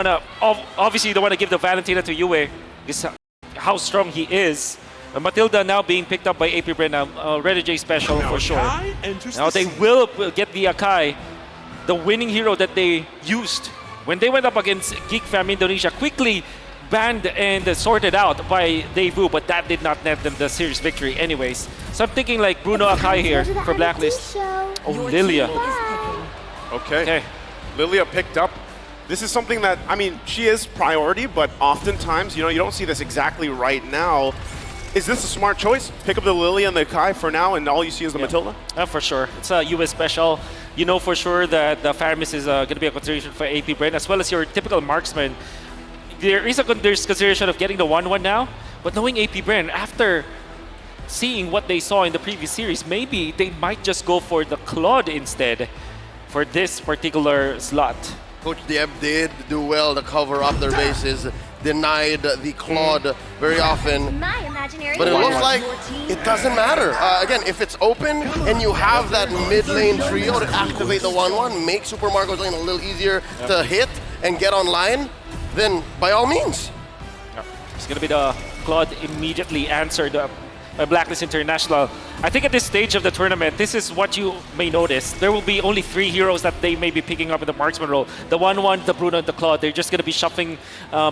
Obviously, you don't want to give the Valentina to Yue because how strong he is. Matilda now being picked up by APBren now. Red J special now for sure. Now they will get the Akai, the winning hero that they used when they went up against Geek Fam Indonesia. Quickly banned and sorted out by Daewoo, but that did not net them the series victory anyways. So I'm thinking like Bruno Akai here for Blacklist. Oh, Lilia. Okay. Lilia picked up. This is something that, I mean, she is priority, but oftentimes, you don't see this exactly right now. Is this a smart choice? Pick up the Lilia and the Kai for now, and all you see is the Matilda? For sure. It's a US special. You know for sure that the Faramis is going to be a consideration for APBren, as well as your typical marksman. There's consideration of getting the 1-1 now, but knowing APBren, after seeing what they saw in the previous series, maybe they might just go for the Claude instead for this particular slot. Coach Dieb did do well to cover up their bases, denied the Claude very often, but it looks like it doesn't matter. Again, if it's open and you have that mid lane trio to activate the 1-1, make Super Marco's lane a little easier to hit and get online, then by all means. It's going to be the Claude immediately answered by Blacklist International. I think at this stage of the tournament, this is what you may notice. There will be only 3 heroes that they may be picking up in the marksman role. The 1-1, the Bruno, and the Claude. They're just going to be shuffling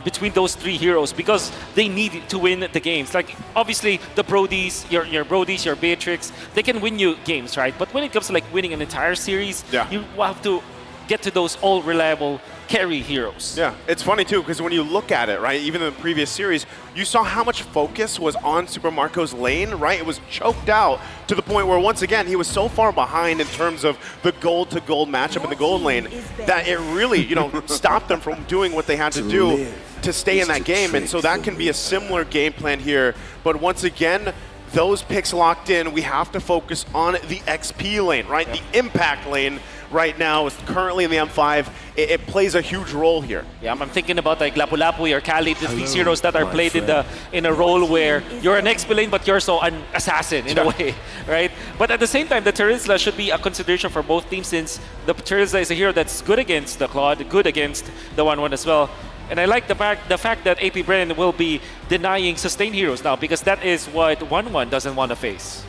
between those 3 heroes because they need to win the games. Like, obviously, the Brodies, your Brodies, your Beatrix, they can win you games, right? But when it comes to like winning an entire series, you have to get to those all reliable carry heroes. Yeah, it's funny too, because when you look at it, right, even in the previous series, you saw how much focus was on Super Marco's lane, right? It was choked out to the point where, once again, he was so far behind in terms of the gold-to-gold matchup in the gold lane that it really, stopped them from doing what they had to do to stay in that game. And so that can be a similar game plan here. But once again, those picks locked in, we have to focus on the XP lane, right? The impact lane right now is currently in the M5. It plays a huge role here. Yeah, I'm thinking about like Lapu-Lapu or Kali, these heroes that are played in a role where you're an XP lane, but you're also an assassin in a way, right? But at the same time, the Terizla should be a consideration for both teams, since the Terizla is a hero that's good against the Claude, good against the 1-1 as well. And I like the fact that APBren will be denying sustained heroes now, because that is what 1-1 doesn't want to face.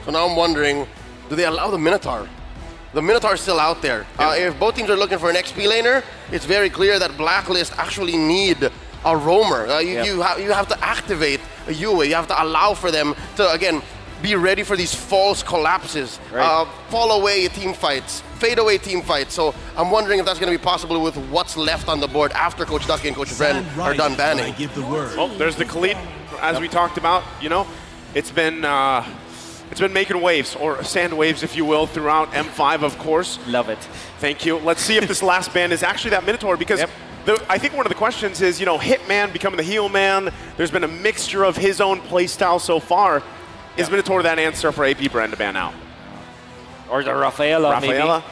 So now I'm wondering, do they allow the Minotaur? The Minotaur is still out there. If both teams are looking for an XP laner, it's very clear that Blacklist actually need a roamer. You have to activate a Yue. You have to allow for them to, again, be ready for these false collapses, fall away team fights, fade away team fights. So I'm wondering if that's going to be possible with what's left on the board after Coach Ducky and Coach Bren are done banning. Oh, there's the Khalid, as we talked about. It's been making waves, or sand waves, if you will, throughout M5, of course. Love it. Thank you. Let's see if this last ban is actually that Minotaur, because I think one of the questions is, Hitman becoming the heel man. There's been a mixture of his own playstyle so far. Is Minotaur that answer for APBren to ban out? Or the Rafaela, maybe?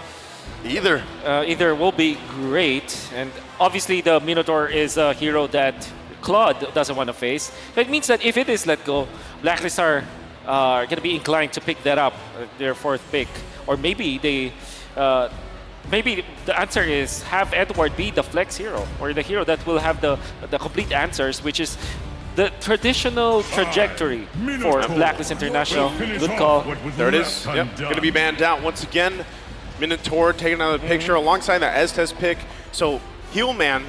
Either will be great. And obviously the Minotaur is a hero that Claude doesn't want to face. It means that if it is let go, Blacklist are going to be inclined to pick that up, their 4th pick. Or maybe they, maybe the answer is have Edward be the flex hero, or the hero that will have the complete answers, which is the traditional trajectory for Blacklist International. Good call. There it is. Yep. Going to be banned out once again. Minotaur taking another picture alongside that Estes pick. So, heel man,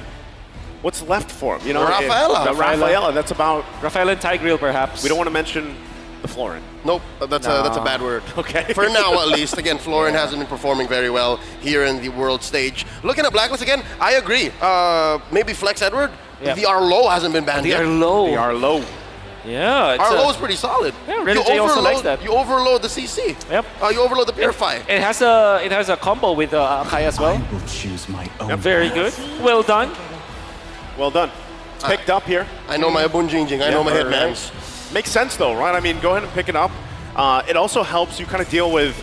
what's left for him? Rafaela. That's about Rafaela and Tigreal, perhaps. We don't want to mention the Florin. Nope, that's a bad word. Okay. For now, at least. Again, Florin hasn't been performing very well here in the world stage. Looking at Blacklist again, I agree. Maybe Flex Edward. The Arlo hasn't been banned yet. The Arlo. Yeah. Arlo is pretty solid. Yeah, J also likes that. You overload the CC. Yep. You overload the Purify. It has a combo with Akai as well. I will choose my own. Very good. Well done. Well done. It's picked up here. I know my Abunjingjing. I know my Hitmans. Makes sense though, right? I mean, go ahead and pick it up. It also helps you kind of deal with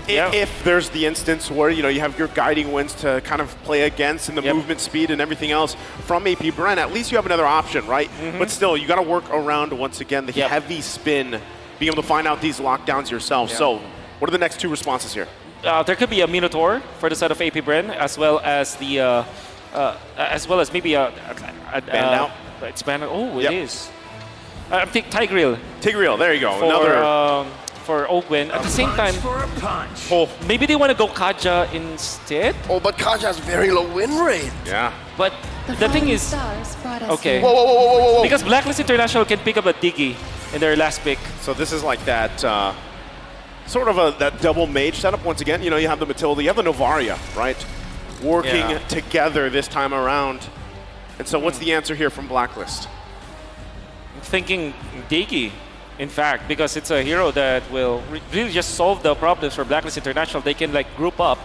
if there's the instance where you have your guiding winds to kind of play against, and the movement speed and everything else from APBren. At least you have another option, right? But still, you got to work around once again the heavy spin, being able to find out these lockdowns yourself. So, what are the next 2 responses here? There could be a Minotaur for the side of APBren, as well as the as well as maybe a Banned out? It's banned out. Oh, Yep. it is. I think Tigreal Tigreal, there you go. for Another for Ogwen. At the same time, pull. maybe they want to go Kaja instead. Oh, but Kaja has very low win rate. Yeah. But the thing is, okay. Whoa, whoa, whoa, whoa, whoa, whoa. Because Blacklist International can pick up a Diggy in their last pick. So this is like that sort of that double mage setup. Once again, you know, you have the Matilda, you have the Novaria, right? Working Yeah. together this time around. And so what's the answer here from Blacklist? I'm thinking Diggy, in fact, because it's a hero that will really just solve the problems for Blacklist International. They can like group up,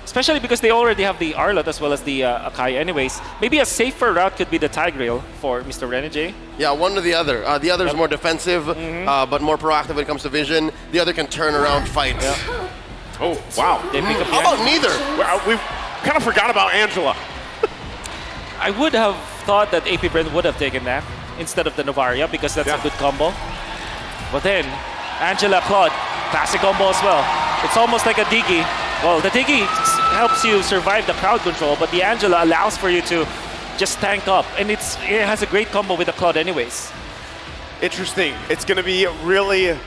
especially because they already have the Arlot as well as the Akai anyways. Maybe a safer route could be the Tigreal for Mr. Renegade. Yeah, one or the other. The other is more defensive, but more proactive when it comes to vision. The other can turn around fights. Oh, wow. They pick up How about neither? We've kind of forgot about Angela. I would have thought that APBren would have taken that instead of the Novaria because that's a good combo. But then, Angela Claude, classic combo as well. It's almost like a Diggy. Well, the Diggy helps you survive the crowd control, but the Angela allows for you to just tank up. And it has a great combo with the Claude anyways. Interesting. It's going to be really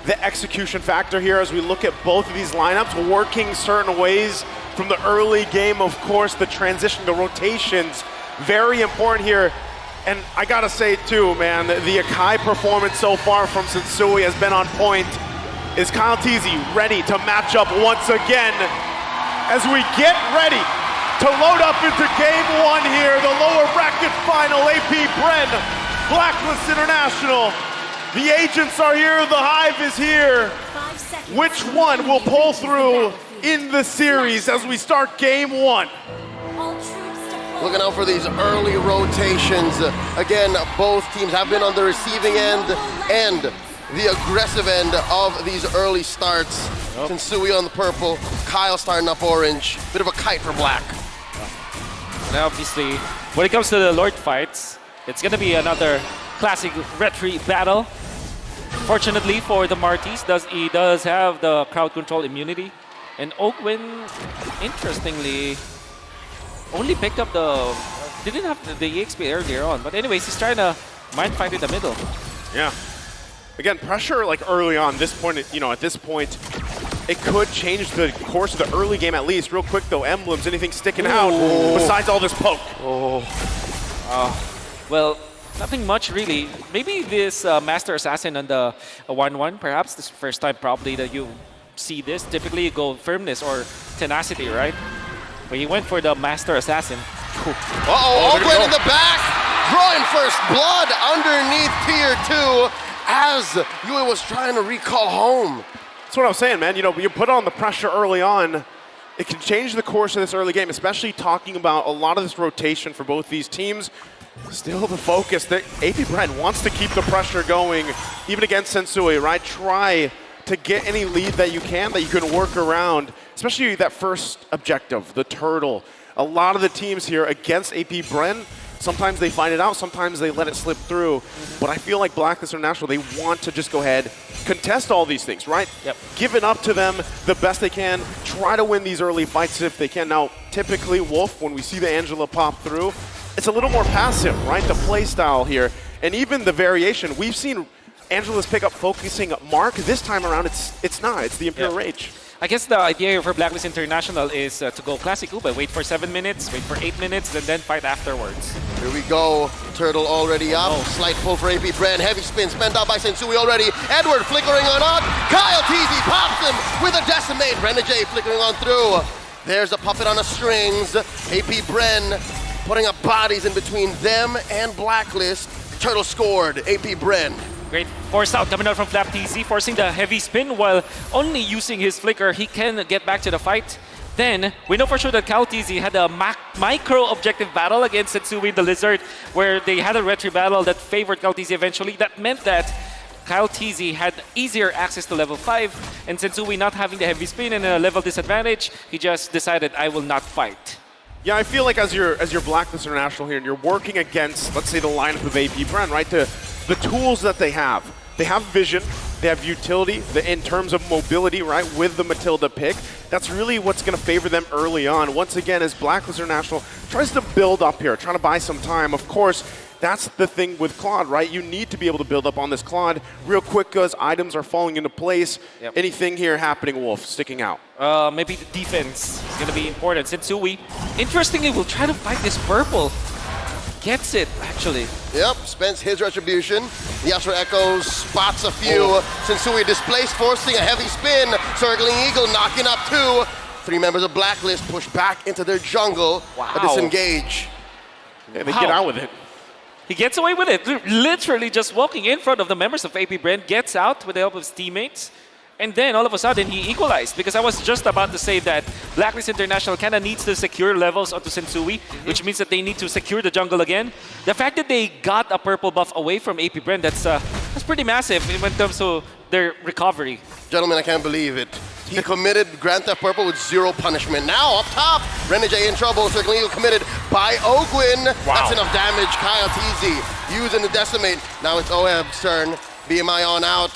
the execution factor here as we look at both of these lineups working certain ways from the early game. Of course, the transition, the rotations, very important here. And I gotta say too, man, the Akai performance so far from Sensui has been on point. Is Kyle Teasy ready to match up once again as we get ready to load up into game one here, the lower bracket final, APBren, Blacklist International. The agents are here, the Hive is here. Which one will pull through in the series as we start game one? Looking out for these early rotations. Again, both teams have been on the receiving end and the aggressive end of these early starts. Sensui on the purple, Kyle starting up orange. Bit of a kite for black. And obviously, when it comes to the Lord fights, it's going to be another classic retreat battle. Fortunately for the Martis, he does have the crowd control immunity. And Ogwen, interestingly, only picked up didn't have the EXP earlier on. But anyways, he's trying to mind fight in the middle. Yeah. Again, pressure like early on, this point, you know, at this point, it could change the course of the early game at least. Real quick though, emblems, anything sticking out besides all this poke? Well, nothing much really. Maybe this Master Assassin on the 1-1, perhaps. This is the first time probably that you see this. Typically you go firmness or tenacity, right? But he went for the Master Assassin. Ogwen in the back, drawing first blood underneath tier 2 as Yui was trying to recall home. That's what I was saying, man. You know, you put on the pressure early on, it can change the course of this early game, especially talking about a lot of this rotation for both these teams. Still the focus that APBren wants to keep the pressure going, even against Sensui, right? Try to get any lead that you can work around, especially that first objective, the turtle. A lot of the teams here against APBren, sometimes they find it out, sometimes they let it slip through. But I feel like Blacklist International, they want to just go ahead, contest all these things, right? Yep. Give it up to them the best they can, try to win these early fights if they can. Now, typically, Wolf, when we see the Angela pop through, it's a little more passive, right? The play style here. And even the variation, we've seen Angela's pick up focusing Mark. This time around, it's not. It's the Imperial Rage. I guess the idea here for Blacklist International is to go classic Ube, wait for 7 minutes, wait for 8 minutes, and then fight afterwards. Here we go. Turtle already up. Slight pull for APBren. Heavy spin spent out by Sensui already. Edward flickering on. Kyle Teasy pops him with a decimate. Renegade flickering on through. There's a puppet on the strings. APBren putting up bodies in between them and Blacklist. Turtle scored. APBren. Great force out coming out from Flap TZ, forcing the heavy spin while only using his flicker. He can get back to the fight. Then, we know for sure that Cal TZ had a micro objective battle against Sensui the Lizard, where they had a retry battle that favored Cal TZ eventually. That meant that Kyle TZ had easier access to level 5, and Sensui not having the heavy spin and a level disadvantage, he just decided, I will not fight. Yeah, I feel like as you're Blacklist International here, and you're working against, let's say, the lineup of APBren, right? The tools that they have vision, They have utility in terms of mobility, right, with the Matilda pick. That's really what's going to favor them early on. Once again, as Blacklist International tries to build up here, trying to buy some time, of course, that's the thing with Claude, right? You need to be able to build up on this Claude real quick as items are falling into place. Yep. Anything here happening, Wolf, sticking out? Maybe the defense is going to be important. Sensui, interestingly, will try to fight this purple. Gets it, actually. Yep, spends his retribution. The Astro Echo spots a few. Sensui displaced, forcing a heavy spin. Circling Eagle, knocking up 2. 3 members of Blacklist push back into their jungle. Wow. A disengage. Yeah, they get out with it. He gets away with it. Literally just walking in front of the members of APBren, gets out with the help of his teammates. And then all of a sudden he equalized, because I was just about to say that Blacklist International kind of needs to secure levels onto Sensui, which means that they need to secure the jungle again. The fact that they got a purple buff away from APBren, that's pretty massive in terms of their recovery. Gentlemen, I can't believe it. He committed Grand Theft Purple with 0 punishment. Now up top, Renegade in trouble. Circling Eagle committed by Ogwin. Wow. That's enough damage. Kyle Teasy using the Decimate. Now it's Oheb's turn. BMI on out.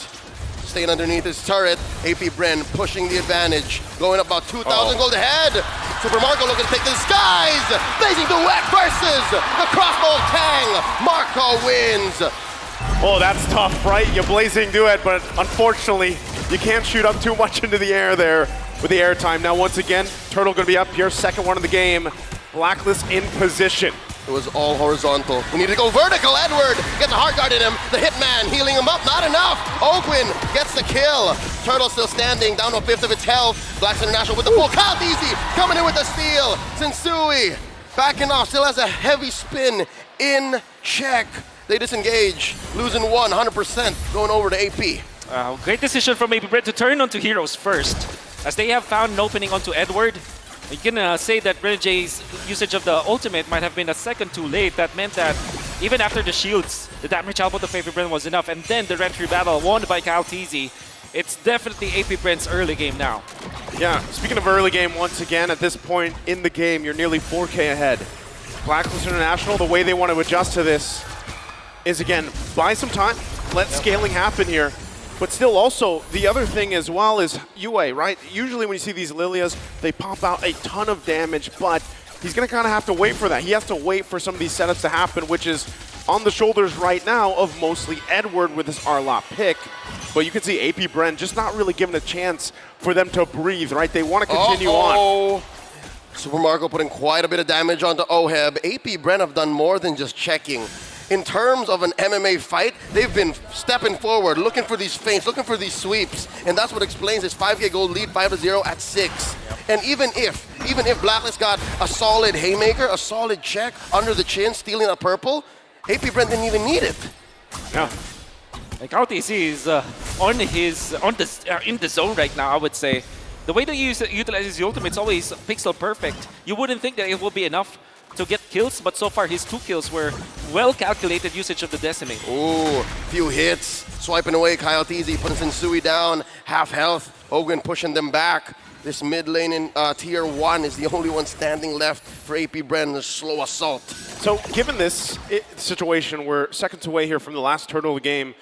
Staying underneath his turret. APBren pushing the advantage. Going up about 2,000 gold ahead. Super Marco looking to take the skies. Blazing Duet versus the Crossbow Tang. Marco wins. Oh, that's tough, right? You blazing duet, but unfortunately, you can't shoot up too much into the air there with the air time. Now, once again, Turtle going to be up here, second one of the game. Blacklist in position. It was all horizontal. We need to go vertical. Edward gets a heart guard in him. The hitman healing him up. Not enough. Ogwin gets the kill. Turtle still standing, down to a fifth of its health. Blacks International with the pull. Kyle Easy coming in with the steal. Sensui backing off. Still has a heavy spin in check. They disengage, losing 100%, going over to AP. Great decision from APBren to turn onto heroes first, as they have found an opening onto Edward. You can say that Renegade's usage of the ultimate might have been a second too late. That meant that even after the shields, the damage output of APBren was enough. And then the entry battle won by Kyle Teasy. It's definitely APBren's early game now. Yeah, speaking of early game, once again, at this point in the game, you're nearly 4K ahead. Blacklist International, the way they want to adjust to this is, again, buy some time, let scaling happen here. But still also, the other thing as well is UA, right? Usually when you see these Lilias, they pop out a ton of damage, but he's going to kind of have to wait for that. He has to wait for some of these setups to happen, which is on the shoulders right now of mostly Edward with his Arlot pick. But you can see APBren just not really given a chance for them to breathe, right? They want to continue on. Super Marco putting quite a bit of damage onto Oheb. APBren have done more than just checking. In terms of an MMA fight, they've been stepping forward, looking for these feints, looking for these sweeps, and that's what explains this 5K gold lead, 5-0 at 6. And even if Blacklist got a solid haymaker, a solid check under the chin, stealing a purple, APBren didn't even need it. Yeah. Like RTC is in the zone right now, I would say. The way that he utilizes the ultimate is always pixel perfect. You wouldn't think that it will be enough to get kills, but so far his 2 kills were well-calculated usage of the Decimate. Ooh, few hits. Swiping away, Kyle Teasy putting Sensui down, half health. Hogan pushing them back. This mid lane in tier 1 is the only one standing left for APBren, the slow assault. So given this situation, we're seconds away here from the last turtle of the game.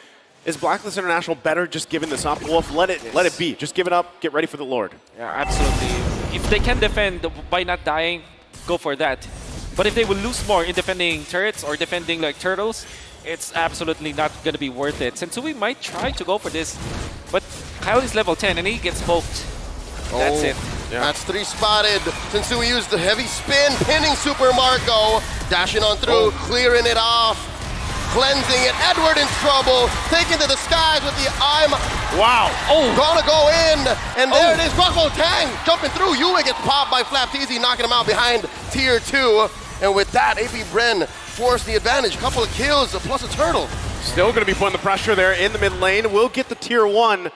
Is Blacklist International better just giving this up? Wolf, let it be. Just give it up, get ready for the Lord. Yeah, absolutely. If they can defend by not dying, go for that. But if they will lose more in defending turrets or defending like turtles, it's absolutely not going to be worth it. Sensui might try to go for this, but Kyle is level 10 and he gets poked. That's it. Yeah. That's 3 spotted. Sensui used the heavy spin, pinning Super Marco. Dashing on through, clearing it off. Cleansing it. Edward in trouble. Taken to the skies with the Wow. Gonna go in. And there it is. Crossbow Tang jumping through. Yue gets popped by Flapteasy, knocking him out behind tier 2. And with that, APBren forced the advantage. Couple of kills plus a turtle. Still going to be putting the pressure there in the mid lane. We'll get the tier 1.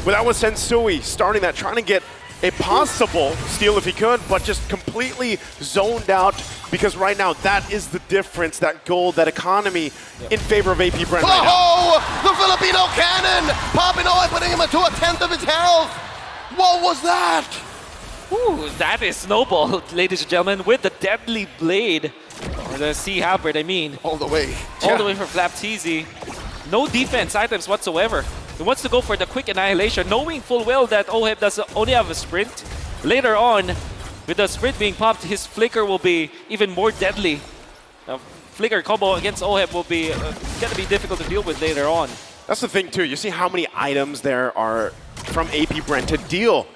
But that was Sensui starting that, trying to get a possible steal if he could, but just completely zoned out, because right now that is the difference, that gold, that economy in favor of APBren right now. The Filipino cannon! Popping away, putting him into a 10th of his health! What was that? Ooh, that is Snowball, ladies and gentlemen, with the deadly blade. Or the Sea Halberd, I mean. All the way. All the way for Flapteasy. No defense items whatsoever. He wants to go for the quick annihilation, knowing full well that Oheb does only have a sprint. Later on, with the sprint being popped, his flicker will be even more deadly. Flicker combo against Oheb will be going to be difficult to deal with later on. That's the thing too. You see how many items there are from APBren to deal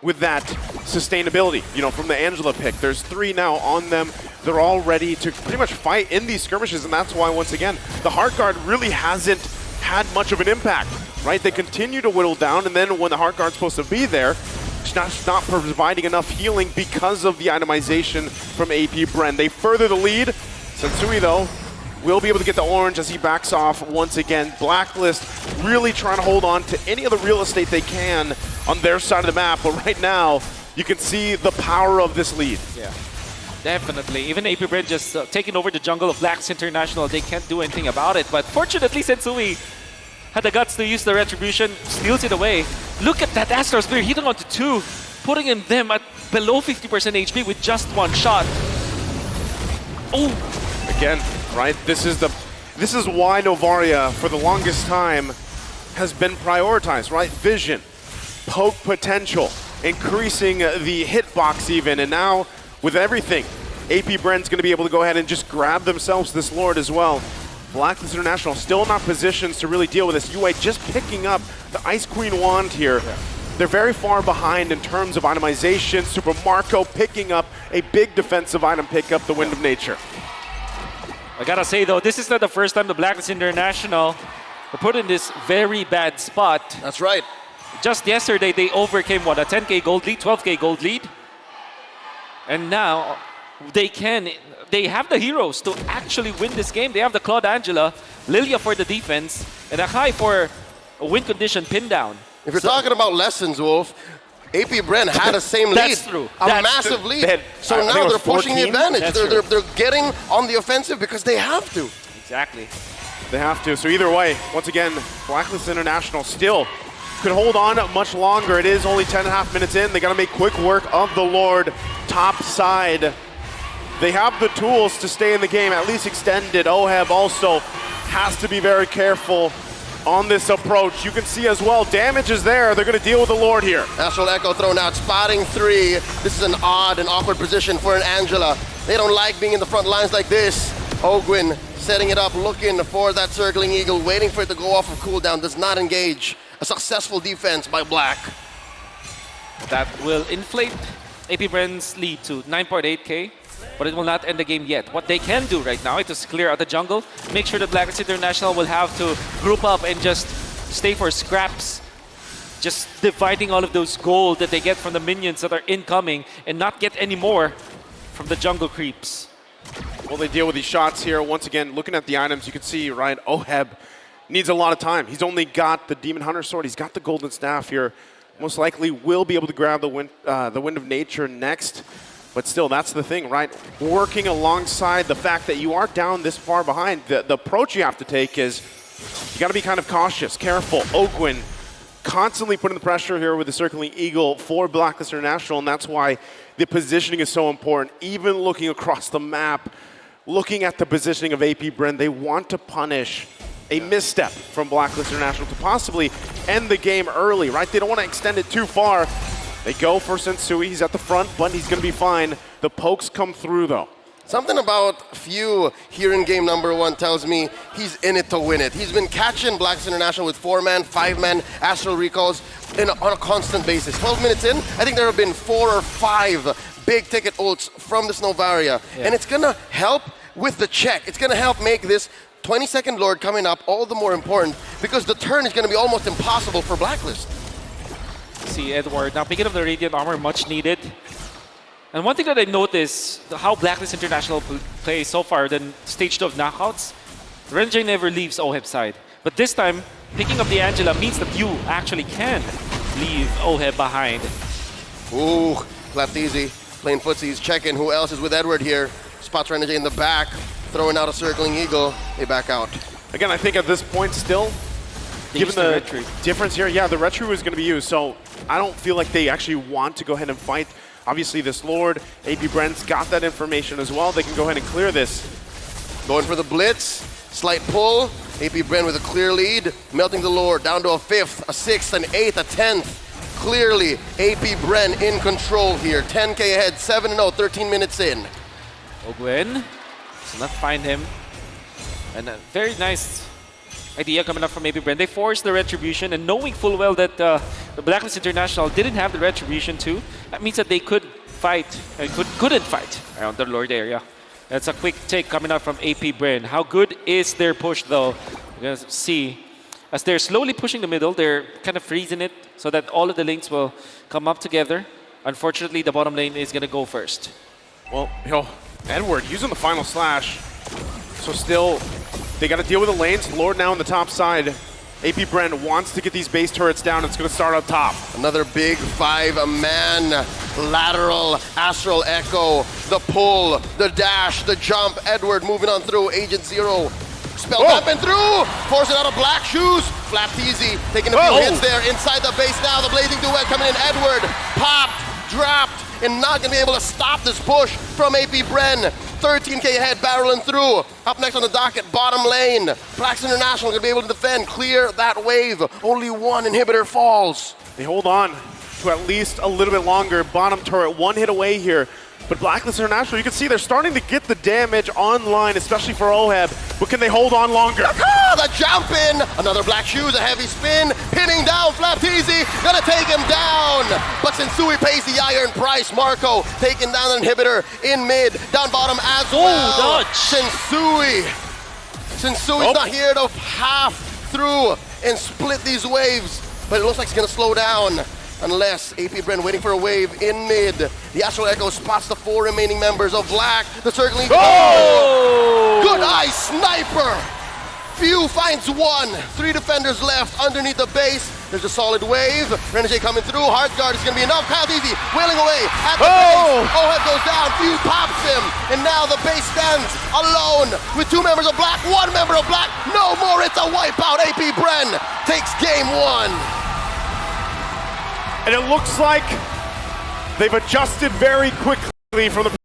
with that sustainability, you know, from the Angela pick. There's 3 now on them. They're all ready to pretty much fight in these skirmishes, and that's why, once again, the Heart Guard really hasn't had much of an impact, right? They continue to whittle down, and then when the Heart Guard's supposed to be there, it's not providing enough healing because of the itemization from APBren. They further the lead. Sensui, though, will be able to get the orange as he backs off once again. Blacklist really trying to hold on to any of the real estate they can on their side of the map, but right now, you can see the power of this lead. Yeah, definitely. Even APBren just taking over the jungle of Blacklist International, they can't do anything about it. But fortunately, Sensui had the guts to use the Retribution, steals it away. Look at that Astral Spear hitting onto 2, putting them at below 50% HP with just 1 shot. Oh! Again, right? This is why Novaria, for the longest time, has been prioritized, right? Vision, poke potential, increasing the hitbox even, and now with everything, APBren's going to be able to go ahead and just grab themselves this Lord as well. Blacklist International still not positions to really deal with this. enjoyyy just picking up the Ice Queen wand here. Yeah. They're very far behind in terms of itemization. Super Marco picking up a big defensive item pickup, the Wind of Nature. I gotta say though, this is not the first time the Blacklist International were put in this very bad spot. That's right. Just yesterday, they overcame, what, a 10k gold lead, 12k gold lead? And now, they have the heroes to actually win this game. They have the Claude Angela, Lilia for the defense, and Akai for a win condition pin down. If you're talking about lessons, Wolf, APBren had the same lead. That's true. A massive lead. So now they're pushing the advantage. They're getting on the offensive because they have to. Exactly. They have to. So either way, once again, Blacklist International still could hold on much longer. It is only 10.5 minutes in. They got to make quick work of the Lord top side. They have the tools to stay in the game, at least extended. Oheb also has to be very careful on this approach. You can see as well, damage is there. They're going to deal with the Lord here. Astral Echo thrown out, spotting 3. This is an odd and awkward position for an Angela. They don't like being in the front lines like this. Ogwin setting it up, looking for that circling eagle, waiting for it to go off of cooldown, does not engage. A successful defense by Black. That will inflate APBren's lead to 9.8k, but it will not end the game yet. What they can do right now is to clear out the jungle, make sure that Blacklist International will have to group up and just stay for scraps, just dividing all of those gold that they get from the minions that are incoming and not get any more from the jungle creeps. Well, they deal with these shots here. Once again, looking at the items, you can see, right, Oheb needs a lot of time. He's only got the Demon Hunter Sword. He's got the Golden Staff here. Most likely will be able to grab the Wind of Nature next. But still, that's the thing, right? Working alongside the fact that you are down this far behind, the approach you have to take is you got to be kind of cautious, careful. Ogwin constantly putting the pressure here with the Circling Eagle for Blacklist International, and that's why the positioning is so important. Even looking across the map, looking at the positioning of APBren, they want to punish a misstep from Blacklist International to possibly end the game early, right? They don't want to extend it too far. They go for Sensui. He's at the front, but he's going to be fine. The pokes come through, though. Something about Few here in game number 1 tells me he's in it to win it. He's been catching Blacklist International with 4-man, 5-man Astral Recalls on a constant basis. 12 minutes in, I think there have been 4 or 5 big ticket ults from this Novaria. Yeah. And it's going to help with the check. It's going to help make this 22nd Lord coming up all the more important because the turn is going to be almost impossible for Blacklist. See Edward now picking up the Radiant Armor, much needed. And one thing that I noticed, how Blacklist International plays so far, then stage 2 of knockouts, Renjay never leaves Oheb's side. But this time, picking up the Angela means that you actually can leave Oheb behind. Ooh, Platizi playing footsies, checking who else is with Edward here. Spots Renjay in the back, throwing out a Circling Eagle, they back out. Again, I think at this point still, given the difference here, yeah, the Retro is going to be used, so I don't feel like they actually want to go ahead and fight. Obviously, this Lord, APBren's got that information as well. They can go ahead and clear this. Going for the Blitz, slight pull, APBren with a clear lead, melting the lure, down to a 5th, a 6th, an 8th, a 10th. Clearly, APBren in control here. 10K ahead, 7-0, 13 minutes in. Ogwen does not find him. And a very nice idea coming up from APBren. They forced the retribution, and knowing full well that the Blacklist International didn't have the retribution too, that means that they could fight and couldn't fight around the Lord area. That's a quick take coming up from APBren. How good is their push though? We're gonna see. As they're slowly pushing the middle, they're kind of freezing it so that all of the lanes will come up together. Unfortunately, the bottom lane is gonna go first. Well, Edward using the final slash. So still, they got to deal with the lanes. Lord now on the top side. APBren wants to get these base turrets down. It's going to start up top. Another big 5-man lateral Astral Echo. The pull, the dash, the jump. Edward moving on through. Agent Zero. Spell up and through. Forcing out of Black Shoes. Flapped easy. Taking a few hits there. Inside the base now. The Blazing Duet coming in. Edward popped, dropped, and not going to be able to stop this push from APBren. 13K ahead, barreling through. Up next on the docket, bottom lane. Blacks International going to be able to defend, clear that wave. Only one inhibitor falls. They hold on to at least a little bit longer. Bottom turret, one hit away here. But Blacklist International, you can see they're starting to get the damage online, especially for Oheb. But can they hold on longer? The jump in, another Black Shoes, a heavy spin, pinning down Flapteezy, gonna take him down. But Sensui pays the iron price. Marco taking down an inhibitor in mid, down bottom as well. Sensui's not here to half through and split these waves, but it looks like it's gonna slow down. Unless APBren waiting for a wave in mid. The Astral Echo spots the 4 remaining members of Black. The circling. Oh! Good eye sniper! Few finds one. 3 defenders left underneath the base. There's a solid wave. Renegade coming through. Hard guard is going to be enough. Kyle Easy wailing away at the base. Oheb goes down. Few pops him. And now the base stands alone with 2 members of Black, 1 member of Black. No more. It's a wipeout. APBren takes game 1. And it looks like they've adjusted very quickly from the